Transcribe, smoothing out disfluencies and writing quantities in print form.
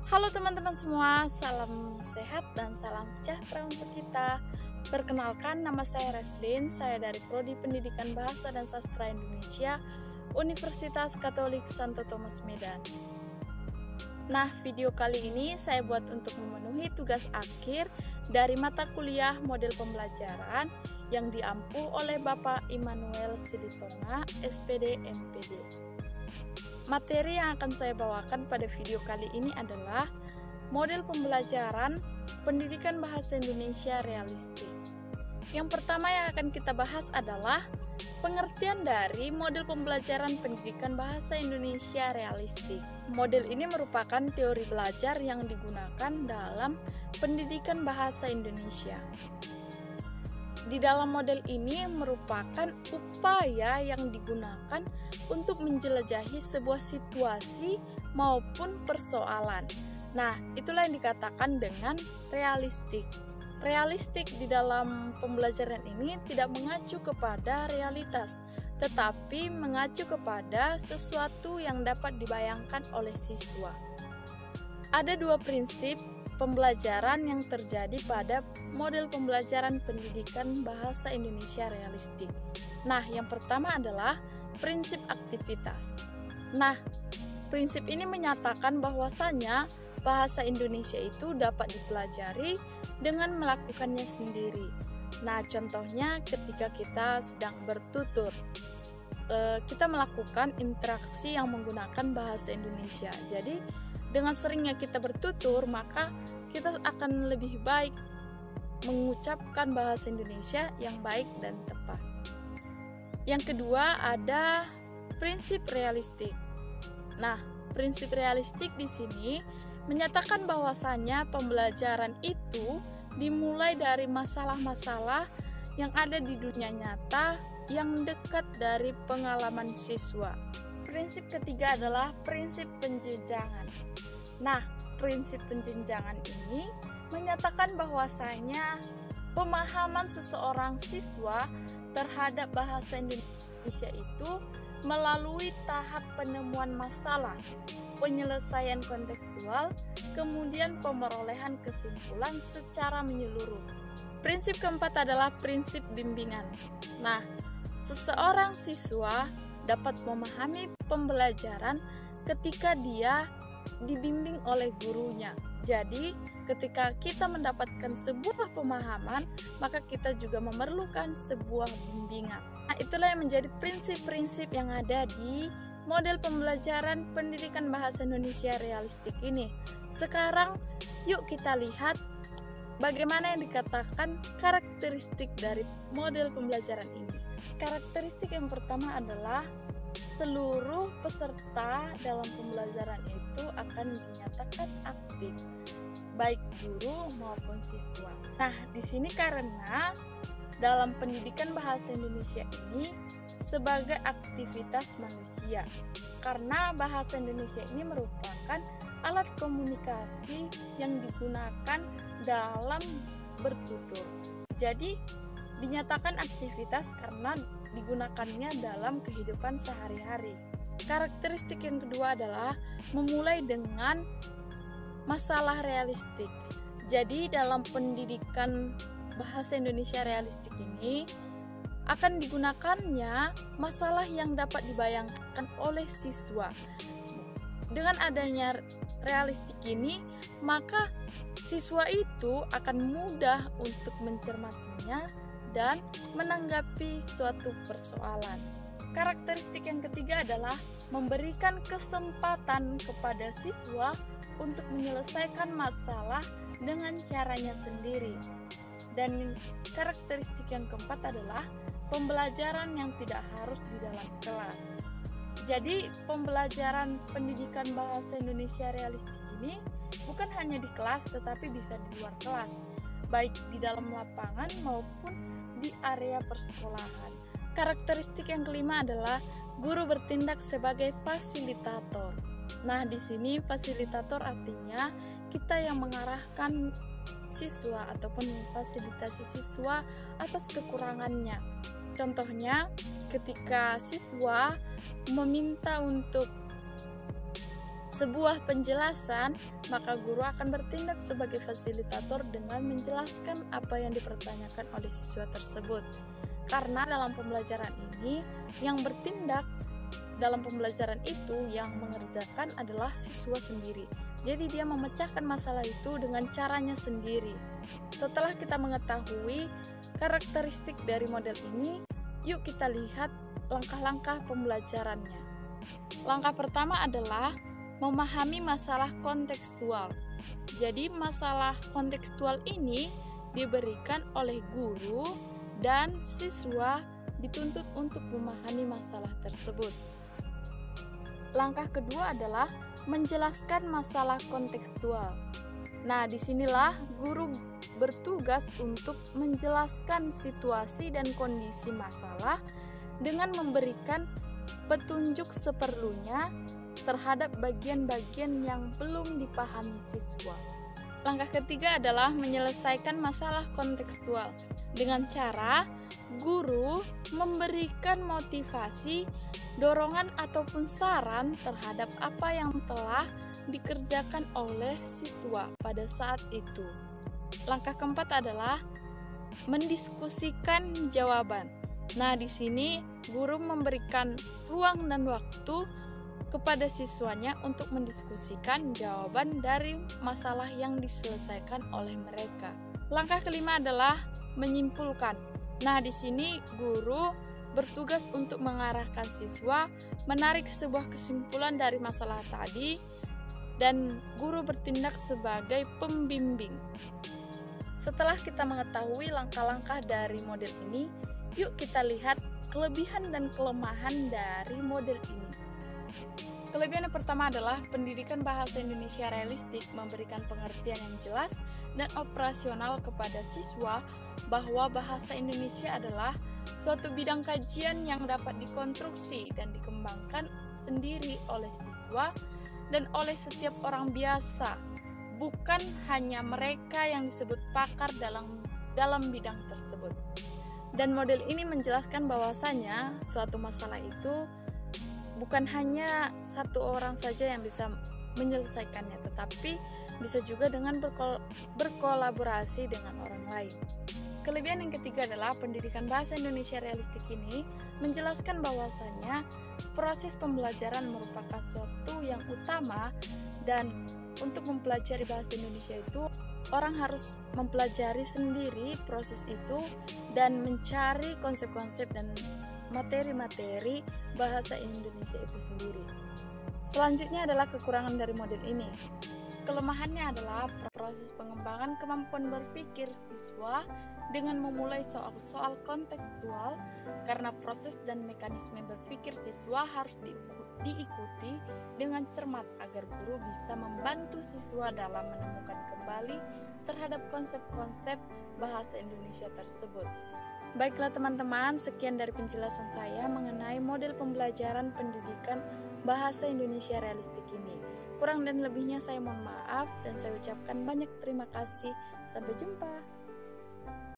Halo teman-teman semua, salam sehat dan salam sejahtera untuk kita. Perkenalkan, nama saya Reslin, saya dari Prodi Pendidikan Bahasa dan Sastra Indonesia, Universitas Katolik Santo Thomas Medan. Nah, video kali ini saya buat untuk memenuhi tugas akhir dari mata kuliah model pembelajaran yang diampu oleh Bapak Immanuel Silitonga, SPD MPD. Materi yang akan saya bawakan pada video kali ini adalah model pembelajaran pendidikan bahasa Indonesia realistik. Yang pertama yang akan kita bahas adalah pengertian dari model pembelajaran pendidikan bahasa Indonesia realistik. Model ini merupakan teori belajar yang digunakan dalam pendidikan bahasa Indonesia. Di dalam model ini merupakan upaya yang digunakan untuk menjelajahi sebuah situasi maupun persoalan. Nah, itulah yang dikatakan dengan realistik. Realistik di dalam pembelajaran ini tidak mengacu kepada realitas, tetapi mengacu kepada sesuatu yang dapat dibayangkan oleh siswa. Ada dua prinsip pembelajaran yang terjadi pada model pembelajaran pendidikan bahasa Indonesia realistik. Nah, yang pertama adalah prinsip aktivitas. Nah, prinsip ini menyatakan bahwasanya bahasa Indonesia itu dapat dipelajari dengan melakukannya sendiri. Nah, contohnya ketika kita sedang bertutur, kita melakukan interaksi yang menggunakan bahasa Indonesia. Jadi, dengan seringnya kita bertutur, maka kita akan lebih baik mengucapkan bahasa Indonesia yang baik dan tepat. Yang kedua ada prinsip realistik. Nah, prinsip realistik di sini menyatakan bahwasannya pembelajaran itu dimulai dari masalah-masalah yang ada di dunia nyata yang dekat dari pengalaman siswa. Prinsip ketiga adalah prinsip penjenjangan. Nah, prinsip penjenjangan ini menyatakan bahwasanya pemahaman seseorang siswa terhadap bahasa Indonesia itu melalui tahap penemuan masalah, penyelesaian kontekstual, kemudian pemerolehan kesimpulan secara menyeluruh. Prinsip keempat adalah prinsip bimbingan. Nah, seseorang siswa dapat memahami pembelajaran ketika dia dibimbing oleh gurunya. Jadi, ketika kita mendapatkan sebuah pemahaman, maka kita juga memerlukan sebuah bimbingan. Nah, itulah yang menjadi prinsip-prinsip yang ada di model pembelajaran pendidikan bahasa Indonesia realistik ini. Sekarang, yuk kita lihat bagaimana yang dikatakan karakteristik dari model pembelajaran ini. Karakteristik yang pertama adalah seluruh peserta dalam pembelajaran itu akan dinyatakan aktif, baik guru maupun siswa. Nah, di sini karena dalam pendidikan bahasa Indonesia ini sebagai aktivitas manusia, karena bahasa Indonesia ini merupakan alat komunikasi yang digunakan dalam bertutur. Jadi, dinyatakan aktivitas karena digunakannya dalam kehidupan sehari-hari. Karakteristik yang kedua adalah memulai dengan masalah realistik. Jadi dalam pendidikan bahasa Indonesia realistik ini akan digunakannya masalah yang dapat dibayangkan oleh siswa. Dengan adanya realistik ini, maka siswa itu akan mudah untuk mencermatinya dan menanggapi suatu persoalan. Karakteristik yang ketiga adalah memberikan kesempatan kepada siswa untuk menyelesaikan masalah dengan caranya sendiri. Dan karakteristik yang keempat adalah pembelajaran yang tidak harus di dalam kelas. Jadi, pembelajaran pendidikan bahasa Indonesia realistik ini bukan hanya di kelas, tetapi bisa di luar kelas, baik di dalam lapangan maupun di area persekolahan. Karakteristik yang kelima adalah guru bertindak sebagai fasilitator. Nah, di sini fasilitator artinya kita yang mengarahkan siswa ataupun memfasilitasi siswa atas kekurangannya. Contohnya, ketika siswa meminta untuk sebuah penjelasan, maka guru akan bertindak sebagai fasilitator dengan menjelaskan apa yang dipertanyakan oleh siswa tersebut. Karena dalam pembelajaran ini, yang bertindak dalam pembelajaran itu yang mengerjakan adalah siswa sendiri. Jadi dia memecahkan masalah itu dengan caranya sendiri. Setelah kita mengetahui karakteristik dari model ini, yuk kita lihat langkah-langkah pembelajarannya. Langkah pertama adalah memahami masalah kontekstual. Jadi masalah kontekstual ini diberikan oleh guru dan siswa dituntut untuk memahami masalah tersebut. Langkah kedua adalah menjelaskan masalah kontekstual. Nah, disinilah guru bertugas untuk menjelaskan situasi dan kondisi masalah dengan memberikan petunjuk seperlunya terhadap bagian-bagian yang belum dipahami siswa. Langkah ketiga adalah menyelesaikan masalah kontekstual dengan cara guru memberikan motivasi, dorongan ataupun saran terhadap apa yang telah dikerjakan oleh siswa pada saat itu. Langkah keempat adalah mendiskusikan jawaban. Nah, di sini guru memberikan ruang dan waktu kepada siswanya untuk mendiskusikan jawaban dari masalah yang diselesaikan oleh mereka. Langkah kelima adalah menyimpulkan. Nah, di sini guru bertugas untuk mengarahkan siswa menarik sebuah kesimpulan dari masalah tadi dan guru bertindak sebagai pembimbing. Setelah kita mengetahui langkah-langkah dari model ini, yuk kita lihat kelebihan dan kelemahan dari model ini. Kelebihan yang pertama adalah pendidikan bahasa Indonesia realistik memberikan pengertian yang jelas dan operasional kepada siswa bahwa bahasa Indonesia adalah suatu bidang kajian yang dapat dikonstruksi dan dikembangkan sendiri oleh siswa dan oleh setiap orang biasa, bukan hanya mereka yang disebut pakar dalam bidang tersebut. Dan model ini menjelaskan bahwasanya suatu masalah itu bukan hanya satu orang saja yang bisa menyelesaikannya, tetapi bisa juga dengan berkolaborasi dengan orang lain. Kelebihan yang ketiga adalah pendidikan bahasa Indonesia realistik ini menjelaskan bahwasanya proses pembelajaran merupakan suatu yang utama, dan untuk mempelajari bahasa Indonesia itu orang harus mempelajari sendiri proses itu dan mencari konsep-konsep dan materi-materi bahasa Indonesia itu sendiri. Selanjutnya adalah kekurangan dari model ini. Kelemahannya adalah proses pengembangan kemampuan berpikir siswa dengan memulai soal-soal kontekstual, karena proses dan mekanisme berpikir siswa harus diikuti dengan cermat agar guru bisa membantu siswa dalam menemukan kembali terhadap konsep-konsep bahasa Indonesia tersebut. Baiklah teman-teman, sekian dari penjelasan saya mengenai model pembelajaran pendidikan bahasa Indonesia realistik ini. Kurang dan lebihnya saya mohon maaf dan saya ucapkan banyak terima kasih. Sampai jumpa.